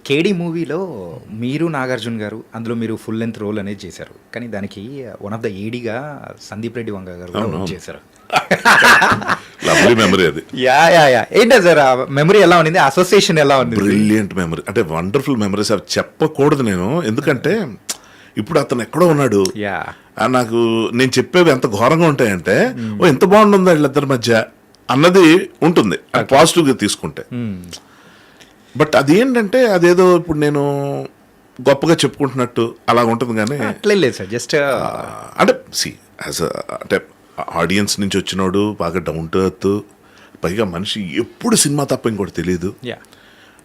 కేడీ మూవీలో మీరు నాగార్జున గారు అందులో మీరు ఫుల్ లెంత్ రోల్ అనేది చేశారు. కానీ దానికి వన్ ఆఫ్ ద ఏడీగా సందీప్ రెడ్డి వంగ గారు కూడా work చేశారు. లవ్లీ మెమరీ అది. యా ఏంటో సార్ ఆ మెమరీ ఎలా ఉంది, అసోసియేషన్ ఎలా ఉంది? బ్రిలియంట్ మెమరీ, అంటే వండర్ఫుల్ మెమరీస్. అవి చెప్పకూడదు నేను, ఎందుకంటే ఇప్పుడు అతను ఎక్కడో ఉన్నాడు. యా నాకు నేను చెప్పేవి ఎంత ఘోరంగా ఉంటాయంటే, ఓ ఎంత బాగుంటుందో వీళ్ళిద్దరి మధ్య అన్నది ఉంటుంది పాజిటివ్గా తీసుకుంటే. బట్ అదేంటంటే అదేదో ఇప్పుడు నేను గొప్పగా చెప్పుకుంటున్నట్టు అలా ఉంటుంది. కానీ అట్లే లేదు సార్, జస్ట్ అంటే యాజ్ అంటే ఆడియన్స్ నుంచి వచ్చినోడు, బాగా డౌన్ టు ఎర్త్, పైగా మనిషి ఎప్పుడు సినిమా తప్ప ఇంకోటి తెలియదు. యా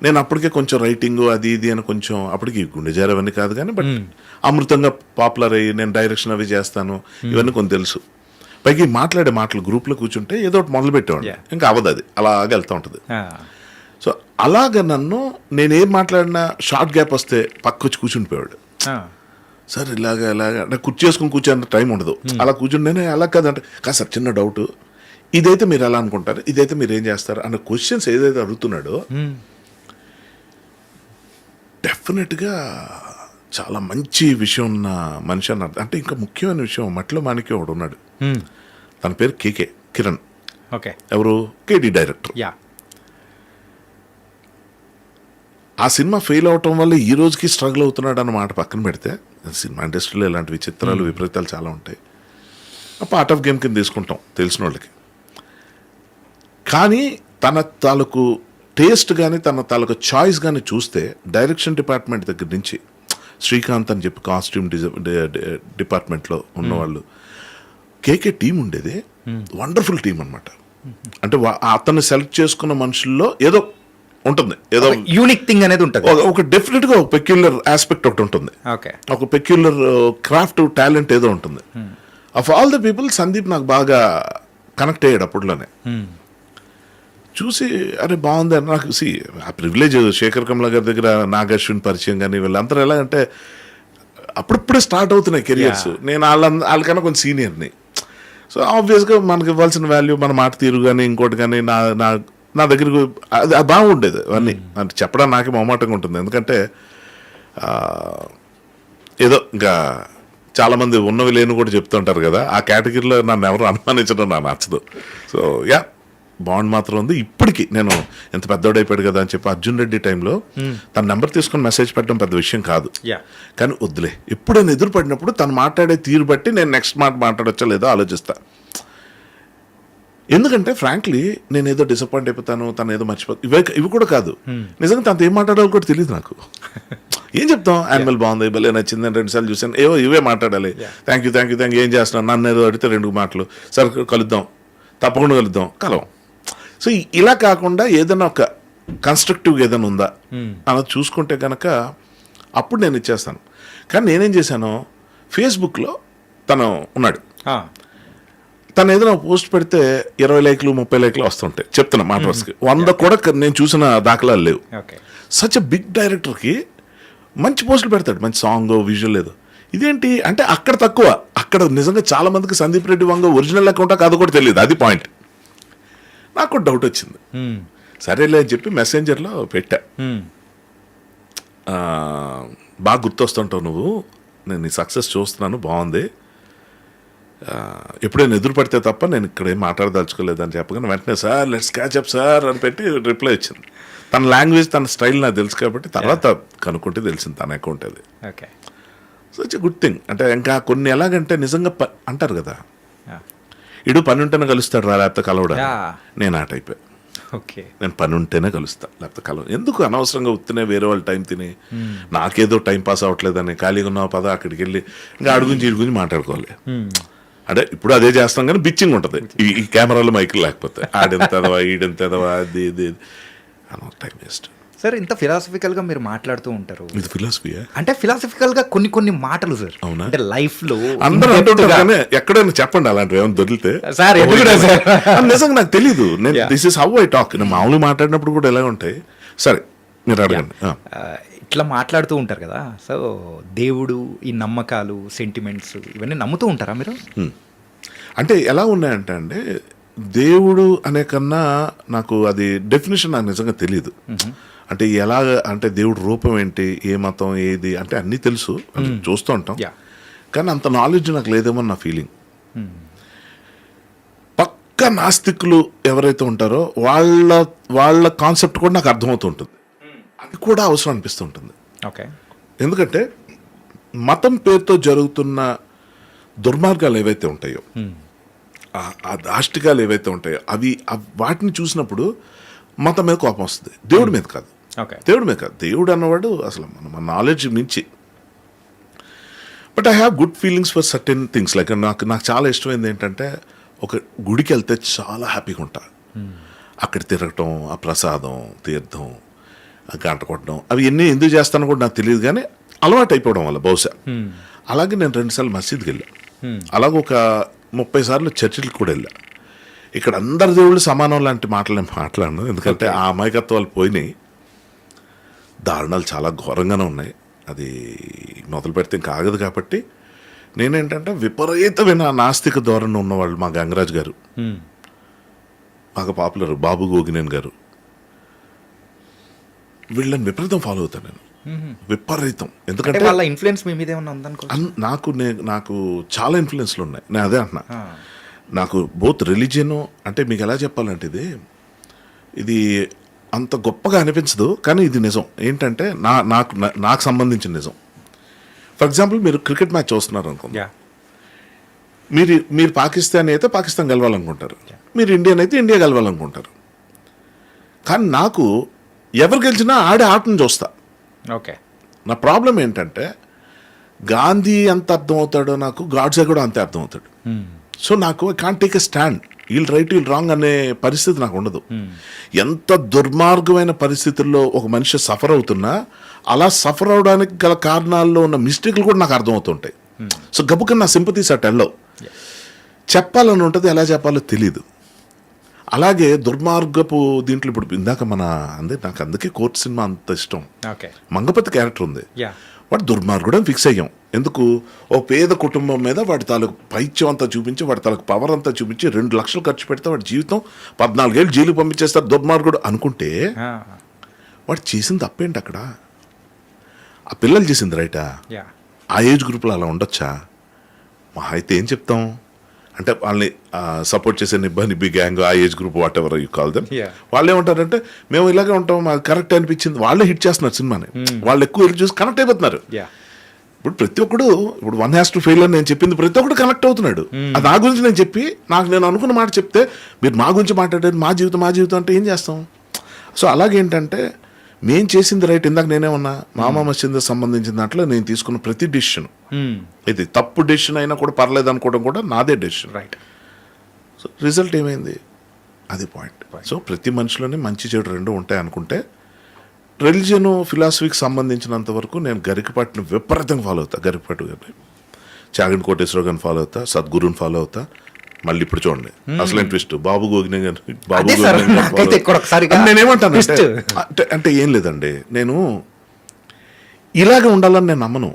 నేను అప్పటికే కొంచెం రైటింగ్ అది ఇది అని కొంచెం అప్పటికి గుండె జారవన్నీ కాదు, కానీ బట్ అమృతంగా పాపులర్ అయ్యి నేను డైరెక్షన్ అవి చేస్తాను ఇవన్నీ కొంచెం తెలుసు. పైకి మాట్లాడే మాటలు గ్రూప్లో కూర్చుంటే ఏదో ఒకటి మొదలు పెట్టేవాడు, ఇంకా అవ్వదు, అది అలాగే వెళ్తూ ఉంటుంది. సో అలాగ నన్ను నేనేం మాట్లాడినా షార్ట్ గ్యాప్ వస్తే పక్క వచ్చి కూర్చుండిపోయాడు. సార్ ఇలాగ అంటే కుర్చీ చేసుకుని కూర్చోంత టైం ఉండదు, అలా కూర్చుంటేనే అలా కాదంటే కాదు సార్ చిన్న డౌట్, ఇదైతే మీరు ఎలా అనుకుంటారు, ఇదైతే మీరు ఏం చేస్తారు అన్న క్వశ్చన్స్ ఏదైతే అడుగుతున్నాడో డెఫినెట్గా చాలా మంచి విషయం ఉన్న మనిషి అన్నారు. అంటే ఇంకా ముఖ్యమైన విషయం, మట్టిలో మాణిక్యం ఒకడు ఉన్నాడు, తన పేరు కేకే కిరణ్. ఓకే, ఎవరు? కేడీ డైరెక్టర్. యా ఆ సినిమా ఫెయిల్ అవటం వల్ల ఈ రోజుకి స్ట్రగుల్ అవుతున్నాడు అన్న మాట పక్కన పెడితే, సినిమా ఇండస్ట్రీలో ఇలాంటి విచిత్రాలు విపరీతాలు చాలా ఉంటాయి. పార్ట్ ఆఫ్ గేమ్ కింద తీసుకుంటాం తెలిసిన వాళ్ళకి. కానీ తన తాలూకు టేస్ట్ కానీ తన తాలూకు చాయిస్ కానీ చూస్తే డైరెక్షన్ డిపార్ట్మెంట్ దగ్గర నుంచి శ్రీకాంత్ అని చెప్పి కాస్ట్యూమ్ డిపార్ట్మెంట్లో ఉన్నవాళ్ళు, కేకే టీం ఉండేది వండర్ఫుల్ టీం అనమాట. అంటే అతన్ని సెలెక్ట్ చేసుకున్న మనుషుల్లో ఏదో ఉంటుంది, ఏదో యూనిక్ థింగ్ అనేది ఉంటుంది, ఒక డెఫినెట్ గా ఒక పెక్యులర్ ఆస్పెక్ట్ ఒకటి ఉంటుంది, ఒక పెక్యులర్ క్రాఫ్ట్ టాలెంట్ ఏదో ఉంటుంది. Of all the people Sandeep నాకు బాగా కనెక్ట్ అయ్యాడు అప్పట్లోనే. చూసి అరే బాగుంది అని నాకు ఆ ప్రివిలేజ్. శేఖర్ కమల గారి దగ్గర నాగార్జున పరిచయం కానీ వీళ్ళందరూ ఎలా అంటే అప్పుడప్పుడే స్టార్ట్ అవుతున్నాయి కెరియర్స్. నేను వాళ్ళకన్నా కొంచెం సీనియర్ని. సో ఆబ్వియస్గా మనకి ఇవ్వాల్సిన వాల్యూ మన మాట తీరు కానీ ఇంకోటి కానీ నా దగ్గరకు అది బాగుండేది. అవన్నీ అంటే చెప్పడం నాకే మొహమాటంగా ఉంటుంది, ఎందుకంటే ఏదో ఇంకా చాలామంది ఉన్నవి లేని కూడా చెప్తుంటారు కదా, ఆ కేటగిరీలో నన్ను ఎవరు అనుమానించడం నాకు నచ్చదు. సో యా బాండ్ మాత్రం ఉంది. ఇప్పటికీ నేను ఎంత పెద్దోడైపోయాడు కదా అని చెప్పి అర్జున్ రెడ్డి టైంలో తన నెంబర్ తీసుకొని మెసేజ్ పెట్టడం పెద్ద విషయం కాదు, కానీ వద్దులే ఎప్పుడైనా ఎదురు పడినప్పుడు తను మాట్లాడే తీరు బట్టి నేను నెక్స్ట్ మాట మాట్లాడొచ్చా లేదో ఆలోచిస్తా. ఎందుకంటే ఫ్రాంక్లీ నేను ఏదో డిసప్పాయింట్ అయిపోతాను, తను ఏదో మర్చిపోతాను, ఇవి కూడా కాదు. నిజంగా తనతో ఏం మాట్లాడాలో కూడా తెలియదు నాకు. ఏం చెప్తాం, యానిమల్ బాగుంది, భలే నచ్చింది అని 2 సార్లు చూసాను, ఇవే మాట్లాడాలి. థ్యాంక్ యూ ఏం చేస్తున్నాను, నన్ను ఏదో అడిగితే 2 మాటలు, సరే కలుద్దాం, తప్పకుండా కలవం. సో ఇలా కాకుండా ఏదైనా ఒక కన్స్ట్రక్టివ్గా ఏదైనా ఉందా అన్నది చూసుకుంటే కనుక అప్పుడు నేను ఇచ్చేస్తాను. కానీ నేనేం చేశాను, ఫేస్బుక్లో తను ఉన్నాడు, తను ఏదైనా పోస్ట్ పెడితే 20 లైక్లు 30 లైక్లు వస్తుంటాయి. చెప్తున్నా మాట వరుసకి 100 కూడా నేను చూసిన దాఖలాలు లేవు. సచ్ ఎ బిగ్ డైరెక్టర్కి మంచి పోస్టులు పెడతాడు, మంచి సాంగ్ విజువల్ లేదు. ఇదేంటి అంటే అక్కడ తక్కువ, అక్కడ నిజంగా చాలా మందికి సందీప్ రెడ్డి వంగ ఒరిజినల్ అకౌంటా కాదు కూడా తెలియదు, అది పాయింట్. నాకు డౌట్ వచ్చింది, సరేలే అని చెప్పి మెసెంజర్లో పెట్టా. బాగా గుర్తొస్తుంటావు నువ్వు, నేను నీ సక్సెస్ చూస్తున్నాను, బాగుంది, ఎప్పుడైనా ఎదురు పడితే తప్ప నేను ఇక్కడ ఏం మాట్లాడదలుచుకోలేదని చెప్పగానే వెంటనే sir let's catch up sir అని పెట్టి రిప్లై వచ్చింది. తన లాంగ్వేజ్ తన స్టైల్ నాకు తెలుసు కాబట్టి తర్వాత కనుక్కుంటే తెలిసింది తన అకౌంట్ అది. So it's a good thing. అంటే ఇంకా కొన్ని ఎలాగంటే నిజంగా అంటారు కదా, ఇడు పని ఉంటేనే కలుస్తాడు రా లేకపోతే కలవడా, నేను ఆ టైపే. నేను పని ఉంటేనే కలుస్తా, లేకపోతే కలవ ఎందుకు అనవసరంగా ఉత్తినే వేరే వాళ్ళ టైం తిని నాకేదో టైం పాస్ అవ్వట్లేదని ఖాళీగా ఉన్నావు పద అక్కడికి వెళ్ళి ఇంకా అడుగుంచి ఇడు గురించి మాట్లాడుకోవాలి. అంటే ఇప్పుడు అదే చేస్తాం కానీ బిచ్చింగ్ ఉంటుంది ఈ కెమెరాలో మైకులు లేకపోతే, ఆడెంతదవా ఈడెంతదవా అది ఇది టైం వేస్ట్. సార్ ఇంత ఫిలాసఫికల్ గా మీరు మాట్లాడుతూ ఉంటారు, ఇది ఫిలాసఫీ అంటే ఫిలాసఫికల్ గా కొన్ని మాటలు సార్, అంటే లైఫ్ లో అందరూ అంటుంటారు కానీ ఎక్కడైనా చెప్పండి అలాంటివి ఏమైనా దొరికితే. నిజంగా నాకు తెలీదు, this is how I talk. నేను మామూలుగా మాట్లాడినప్పుడు కూడా ఎలా ఉంటాయి. సరే మీరు అడగండి. ఇట్లా మాట్లాడుతూ ఉంటారు కదా, సో దేవుడు, ఈ నమ్మకాలు, సెంటిమెంట్స్ ఇవన్నీ నమ్ముతూ ఉంటారా మీరు? అంటే ఎలా ఉన్నాయంటే అండి, దేవుడు అనే కన్నా నాకు అది డెఫినేషన్ నాకు నిజంగా తెలియదు. అంటే ఎలాగ అంటే దేవుడి రూపం ఏంటి, ఏ మతం ఏది అంటే అన్నీ తెలుసు, చూస్తూ ఉంటాం. Yeah. కానీ అంత నాలెడ్జ్ నాకు లేదేమో నా ఫీలింగ్. పక్క నాస్తికులు ఎవరైతే ఉంటారో వాళ్ళ కాన్సెప్ట్ కూడా నాకు అర్థమవుతూ ఉంటుంది. అది కూడా అవసరం అనిపిస్తుంటుంది. ఓకే. ఎందుకంటే మతం పేరుతో జరుగుతున్న దుర్మార్గాలు ఏవైతే ఉంటాయో, ఆ దాష్టికాలు ఏవైతే ఉంటాయో అవి వాటిని చూసినప్పుడు మతం మీద కోపం వస్తుంది, దేవుడి మీద కాదు. ఓకే. దేవుడి మీద కాదు, దేవుడు అన్నవాడు అసలు మన నాలెడ్జ్ మించి. But I have good feelings for certain things. Like నాకు చాలా ఇష్టమైంది ఏంటంటే, ఒక గుడికి వెళ్తే చాలా హ్యాపీగా ఉంటా. అక్కడ తిరగటం, ఆ ప్రసాదం, తీర్థం, ఆ గంట కొట్టడం, అవి ఎన్ని ఎందుకు చేస్తానో కూడా నాకు తెలియదు, కానీ అలవాటు అయిపోవడం వల్ల బహుశా. అలాగే నేను 2 సార్లు మసీద్కి వెళ్ళా, అలాగే ఒక 30 సార్లు చర్చిలకు కూడా వెళ్ళా. ఇక్కడ అందరి దేవుళ్ళు సమానం లాంటి మాటలు నేను మాట్లాడను, ఎందుకంటే ఆ అమాయకత్వాలు పోయినాయి. దారుణాలు చాలా ఘోరంగానే ఉన్నాయి, అది మొదలు పెడితే ఇంకా ఆగదు. కాబట్టి నేనేంటంటే విపరీతమైన నాస్తిక ధోరణి ఉన్నవాళ్ళు మా గంగరాజు గారు, బాగా పాపులర్ బాబు గోగినేని గారు, వీళ్ళని విపరీతం ఫాలో అవుతాను నేను, విపరీతం. ఎందుకంటే వాళ్ళ ఇన్ఫ్లుయెన్స్ మీ మీద ఏమన్నా ఉందనుకో. నాకు చాలా ఇన్ఫ్లుయెన్స్లు ఉన్నాయి. నేను అదే అంటున్నా, నాకు బోత్ రిలీజియన్ అంటే మీకు ఎలా చెప్పాలంటే ఇది అంత గొప్పగా అనిపించదు, కానీ ఇది నిజం. ఏంటంటే నాకు సంబంధించిన నిజం. ఫర్ ఎగ్జాంపుల్, మీరు క్రికెట్ మ్యాచ్ చూస్తున్నారు అనుకోండి, మీరు పాకిస్తాన్ అయితే పాకిస్తాన్ గెలవాలనుకుంటారు, మీరు ఇండియన్ అయితే ఇండియా గెలవాలనుకుంటారు. కానీ నాకు ఎవరు గెలిచినా ఆడే ఆటను చూస్తా. ఓకే. నా ప్రాబ్లం ఏంటంటే, గాంధీ ఎంత అర్థమవుతాడో నాకు గాడ్సే కూడా అంతే అర్థమవుతాడు. సో నాకు I can't take a stand, వీళ్ళు రైట్ వీళ్ళు రాంగ్ అనే పరిస్థితి నాకు ఉండదు. ఎంత దుర్మార్గమైన పరిస్థితుల్లో ఒక మనిషి సఫర్ అవుతున్నా, అలా సఫర్ అవడానికి గల కారణాల్లో ఉన్న మిస్టేక్లు కూడా నాకు అర్థమవుతుంటాయి. సో గబుకని నా సింపతీస్ అట్ వెళ్ళవు. చెప్పాలని ఉంటుంది, ఎలా చెప్పాలో తెలీదు. అలాగే దుర్మార్గపు దీంట్లో ఇప్పుడు ఇందాక నాకు అందుకే కోర్ట్ సినిమా అంత ఇష్టం. మంగపతి క్యారెక్టర్ ఉంది, వాడు దుర్మార్గుడు అని ఫిక్స్ అయ్యాం. ఎందుకు? ఓ పేద కుటుంబం మీద వాడి తాలూకు పైత్యం అంతా చూపించి, వాడి తాలూకు పవర్ అంతా చూపించి 2 లక్షలు ఖర్చు పెడితే వాడి జీవితం 14 ఏళ్ళు జైలు పంపించేస్తారు దుర్మార్గుడు అనుకుంటే, వాడు చేసింది తప్పేంటి అక్కడ? ఆ పిల్లలు చేసింది రైటా? ఆ ఏజ్ గ్రూప్లో అలా ఉండొచ్చా? మా అయితే ఏం చెప్తాం అంటే, వాళ్ళని సపోర్ట్ చేసే నిబ్బి గ్యాంగ్, ఆ age group what ever you call them, వాళ్ళు ఏమంటారంటే మేము ఇలాగే ఉంటాం, మాకు కరెక్ట్ అనిపించింది. వాళ్ళే హిట్ చేస్తున్నారు సినిమాని, వాళ్ళు ఎక్కువ చూసి కనెక్ట్ అయిపోతున్నారు. ఇప్పుడు ప్రతి ఒక్కడు ఇప్పుడు 1 has to fail అని నేను చెప్పింది ప్రతి ఒక్కడు కనెక్ట్ అవుతున్నాడు. అది నా గురించి నేను చెప్పి, నేను అనుకున్న మాట చెప్తే మీరు మా గురించి మాట్లాడేది మా జీవితం అంటే ఏం చేస్తాం? సో అలాగేంటంటే, మేము చేసింది రైట్. ఇందాక నేనేమన్నా మామా మసీద్ సంబంధించిన దాంట్లో నేను తీసుకున్న ప్రతి డెసిషన్, ఇది తప్పు డెసిషన్ అయినా కూడా పర్లేదు అనుకోవడం కూడా నాదే డెసిషన్. రైట్. సో రిజల్ట్ ఏమైంది? అది పాయింట్. సో ప్రతి మనిషిలోనే మంచి చెడు 2 ఉంటాయి అనుకుంటే, రిలీజియన్ ఫిలాసఫీకి సంబంధించినంత వరకు నేను గరికపాటిని విపరీతంగా ఫాలో అవుతా. గరికపాటి గారిని, చాగంటి కోటేశ్వర గారిని ఫాలో అవుతా, సద్గురుని ఫాలో అవుతా. మళ్ళీ ఇప్పుడు చూడండి అసలు ట్విస్ట్, బాబు గోగినేని గారు. నేనేమంటాను అంటే ఏం లేదండి, నేను ఇలాగే ఉండాలని నేను నమ్మను,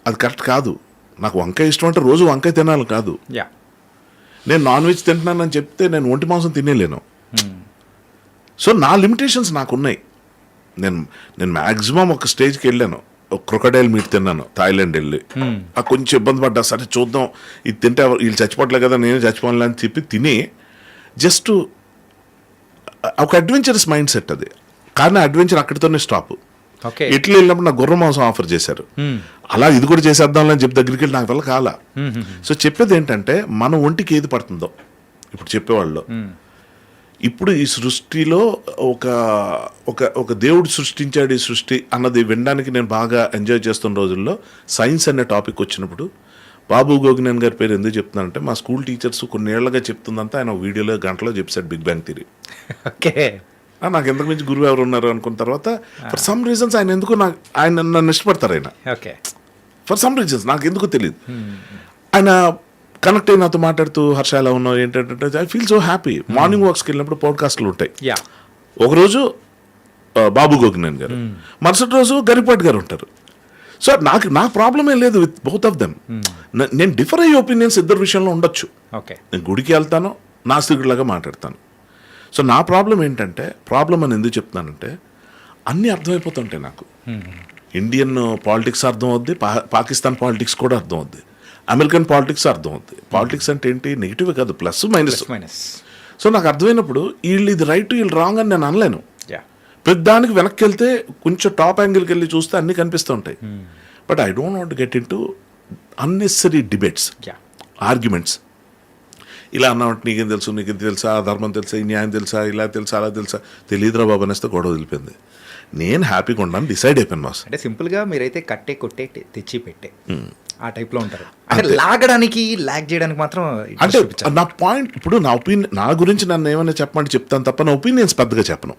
అది కరెక్ట్ కాదు. నాకు వంకాయ ఇష్టం అంటే రోజు వంకాయ తినాలి కాదు. నేను నాన్ వెజ్ తింటున్నానని చెప్తే నేను ఒంటి మాంసం తినేలేను. సో నా లిమిటేషన్స్ నాకున్నాయి. నేను మ్యాక్సిమం ఒక స్టేజ్కి వెళ్ళాను, ఒక క్రొకడైల్ మీట్ తిన్నాను థాయిలాండ్ వెళ్ళి. కొంచెం ఇబ్బంది పడ్డా, సరే చూద్దాం ఇది తింటే వీళ్ళు చచ్చిపోవట్లే కదా, నేనే చచ్చిపోలే అని చెప్పి తిని, జస్ట్ ఒక అడ్వెంచరస్ మైండ్ సెట్ అది. కానీ అడ్వెంచర్ అక్కడితోనే స్టాప్. ఇట్లా వెళ్ళినప్పుడు నాకు గుర్ర మాంసం ఆఫర్ చేశారు, అలా ఇది కూడా చేసేద్దాం అని చెప్పి దగ్గరికి వెళ్ళి నాకు వల్ల కాలా. సో చెప్పేది ఏంటంటే, మన ఒంటికి ఏది పడుతుందో ఇప్పుడు చెప్పేవాళ్ళు. ఇప్పుడు ఈ సృష్టిలో ఒక దేవుడు సృష్టించాడు ఈ సృష్టి అన్నది వినడానికి నేను బాగా ఎంజాయ్ చేస్తున్న రోజుల్లో, సైన్స్ అనే టాపిక్ వచ్చినప్పుడు బాబు గోగినేని గారి పేరు ఎందుకు చెప్తున్నానంటే, మా స్కూల్ టీచర్స్ కొన్నేళ్లుగా చెప్తుందంతా ఆయన వీడియోలో గంటలో చెప్పాడు బిగ్ బ్యాంగ్ థియరీ. నాకు ఎంతకు మించి గురువు ఎవరు ఉన్నారు అనుకున్న తర్వాత, ఫర్ సమ్ రీజన్స్ ఆయన నన్ను ఇష్టపడతారు. ఆయన ఫర్ సమ్ రీజన్స్ నాకు ఎందుకో తెలియదు, ఆయన కనెక్ట్ అయ్యి నాతో మాట్లాడుతూ, హర్ష ఎలా ఉన్నావు ఏంటంటే, I feel so happy. Morning వాక్స్కి వెళ్ళినప్పుడు పాడ్కాస్ట్లు ఉంటాయి. ఒకరోజు బాబు గోగినేని గారు, మరుసటి రోజు గరిపాటి గారు ఉంటారు. సో నా ప్రాబ్లమే లేదు విత్ బోత్ ఆఫ్ దెమ్. నేను డిఫర్ అయ్యే ఒపీనియన్స్ ఇద్దరు విషయంలో ఉండొచ్చు. నేను గుడికి వెళ్తాను, నాస్తికుడిలాగా మాట్లాడతాను. సో నా ప్రాబ్లం ఏంటంటే, ప్రాబ్లం అని ఎందుకు చెప్తున్నానంటే, అన్నీ అర్థమైపోతుంటాయి నాకు. ఇండియన్ పాలిటిక్స్ అర్థం అవుద్ది, పాకిస్తాన్ పాలిటిక్స్ కూడా అర్థం అవుద్ది, అమెరికన్ పాలిటిక్స్ అర్థం అవుద్ది. పాలిటిక్స్ అంటే ఏంటి, నెగిటివ్ కాదు, ప్లస్ మైనస్. సో నాకు అర్థమైనప్పుడు వీళ్ళు ఇది రైట్ వీళ్ళు రాంగ్ అని నేను అనలేను. ప్రతి దానికి వెనక్కి వెళ్తే కొంచెం టాప్ యాంగిల్కి వెళ్ళి చూస్తే అన్నీ కనిపిస్తూ ఉంటాయి. But I don't want get in to unnecessary debates, arguments. ఇలా అన్నామంటే నీకేం తెలుసు, నీకు ఇది తెలుసా, ఆ ధర్మం తెలుసా, ఈ న్యాయం తెలుసా, ఇలా తెలుసా, అలా తెలుసా, తెలియదురా బాబు అనేస్తే గొడవ తెలిపింది. నేను హ్యాపీగా ఉన్నాను, డిసైడ్ అయిపోయాను బాస్. అంటే సింపుల్గా మీరైతే కట్టే కొట్టే తెచ్చి పెట్టే ఆ టైప్లో ఉంటారు. అంటే లాగడానికి లాగ్ చేయడానికి మాత్రం అంటే నా పాయింట్, ఇప్పుడు నా ఒపీనియన్, నా గురించి నన్ను ఏమైనా చెప్పమంటే చెప్తాను తప్ప నా ఒపీనియన్స్ పెద్దగా చెప్పను.